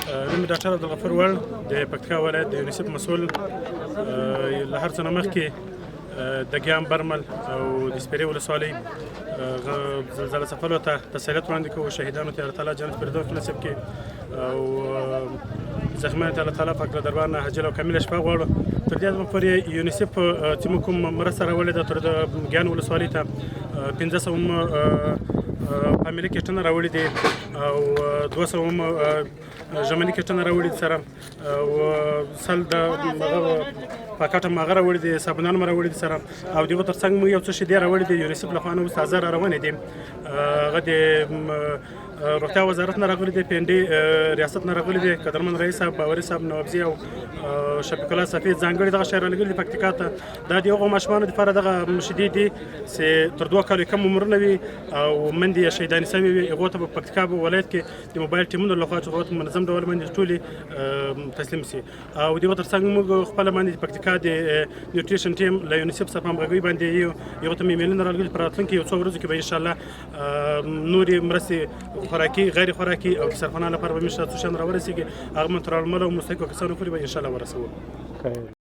نوم مې ډاکټر عبدالغفور وړ د پکتیکا ولایت د یونیسف مسؤل له هر څه نه مخکې د ګیام برمل او د سپیرې ولسوالۍ زلزله ځپلو ته تسلیت وړاندې کوو. شهیدانو ته الله تعالی جنت فردوس نصیب کړي او زخمیانو ته الله تعالی پاک له دربار نه عاجله او کامله شفا غواړو. تر دې دمه پورې یونیسف چې موږ کوم مرسته راوړې ده تر د ګیان ولسوالۍ ته 1500 فامیلي کټونه راوړي دي او 200 ژمني کټونه راوړي دي سره او سل د پاکټ ماغه راوړي دي، صابونان راوړي دي سره او دغه ترڅنګ موږ یو څه شیدې راوړي دي. یونیسف له خوا نه اوس تازه را روانې دي. هغه د روغتیا وزارت نه راغلي دي، PND ریاست نه راغلي دي، قدرمن رئیس صاحب، باوري صاحب، نوابزي او شفیق الله صفي ځانګړي دغه شی رالېږلي دي پکتیکا ته. دا د هغو ماشومانو دپاره دغه شیدې دي چې تر 2 کالو کم عمرونه وي او مندې یا شهیدانې سوي وي. هغو ته په پکتیکا ولایت کې د موبایل ټیمونو لخوا چې هغو ته منظم ډول باندې ټولې تسلیم سي او دغه ترڅنګ موږ خپله باندې پکتیکا د نیوټریشن ټیم له یونیسف سره په همغږۍ باندې یو هغو ته مې ایمیلونه رالېږلي. په راتلونکي یو څو ورځو کې به انشاءالله نورې مرستې خوراکي، غیر خوراکي او د سرپناه لپاره به مې څه شیان راورسېږي، هغه مترالمل او مستحقو کسانو پورې به انشاءالله ورسوو.